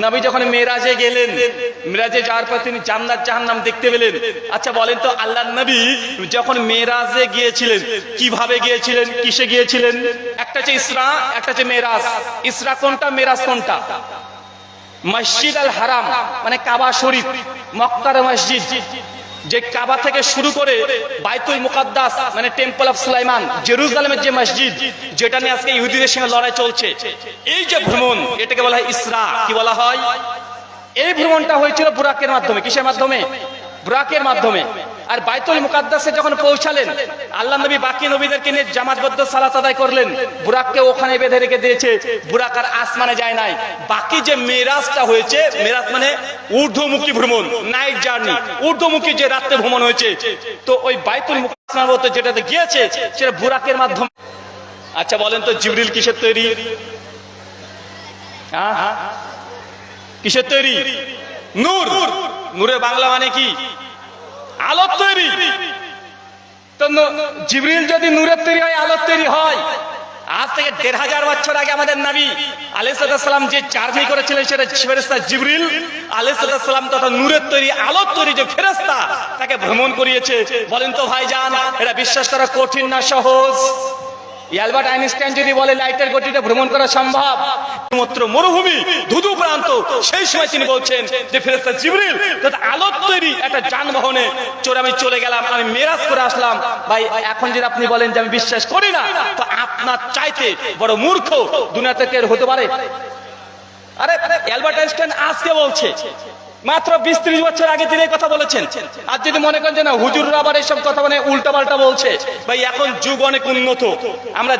নবী যখন মেরাজে গেলেন, মেরাজে যাওয়ার পর তিনি জান্নাত জাহান্নাম দেখতে পেলেন। আচ্ছা বলেন তো, আল্লাহর নবী যখন মেরাজে গিয়েছিলেন কিভাবে গিয়েছিলেন, কিসে গিয়েছিলেন? একটা হচ্ছে ইসরা, একটা হচ্ছে মেরাজ। ইসরা কোনটা, মেরাজ কোনটা? মসজিদ আল হারাম মানে কাবা শরীফ, মক্কার মসজিদ, যে কাবা থেকে শুরু করে বাইতুল মুকাদ্দাস মানে টেম্পল অফ সুলাইমান, জেরুজালেমের যে মসজিদ, যেটা নিয়ে আজকে ইহুদিদের সঙ্গে লড়াই চলছে, এই যে ভ্রমণ, এটাকে বলা হয় ইসরা। কি বলা হয়? এই ভ্রমণটা হয়েছিল বুরাকের মাধ্যমে। কিসের মাধ্যমে? বুরাকের মাধ্যমে। আর বাইতুল মুকাদ্দাসে যখন পৌঁছালেন, আল্লাহ নবী বাকি নবীদেরকে নিয়ে জামাতবদ্ধ সালাত আদায় করলেন, বুরাককে ওখানে বেঁধে রেখে দিয়েছে, বুরাক আর আসমানে যায় নাই। বাকি যে মেরাজটা হয়েছে, মেরাজ মানে ঊর্ধ্বমুখী ভ্রমণ, নাইট জার্নি, ঊর্ধ্বমুখী যে রাত্রে ভ্রমণ হয়েছে, তো ওই বাইতুল মুকাদ্দাস যেটাতে গিয়েছে সেটা বুরাকের মাধ্যমে। আচ্ছা বলেন তো, জিবরিল কিসের তৈরি? কিসের তৈরি? নূর। নূরের বাংলা মানে কি? আলোর তৈরি। তো জিবরিল যদি নূরের তৈরি হয়, আলোর তৈরি হয়, আজ থেকে ১৫০০ বছর আগে আমাদের নবী আলাইহিস সালাম যে জার্নি করেছিলেন, সেটা ফেরেশতা জিবরিল আলাইহিস সালাম তথা নূরের তৈরি, আলোর তৈরি যে ফেরেশতা, তাকে ভ্রমণ করিয়েছে। বলেন তো ভাইজান, এটা বিশ্বাস করা কঠিন না সহজ? অ্যালবার্ট আইনস্টাইন যদি বলে লাইটের গতিতে ভ্রমণ করা সম্ভব, মাত্র মরুভূমি, ধুধু প্রান্ত, সেই সময় তিনি বলছেন যে ফেরেশতা জিবরিল তথা আলোর তৈরি একটা যানবাহনে চড়ে আমি চলে গেলাম, আমি মেরাজ করে আসলাম। ভাই এখন যদি আপনি বলেন যে আমি বিশ্বাস করি না, তো আপনার চাইতে বড় মূর্খ দুনিয়াতে কে হতে পারে? আরে অ্যালবার্ট আইনস্টাইন আজকে বলছে, মাত্র ২০-৩০ বছর আগে তিনি কথা বলেছেন। আর যদি মনে করেন যে না হুজুররা আবার এইসব কথা মানে উল্টা পাল্টা বলছে, ভাই এখন যুগ অনেক উন্নত, আমরা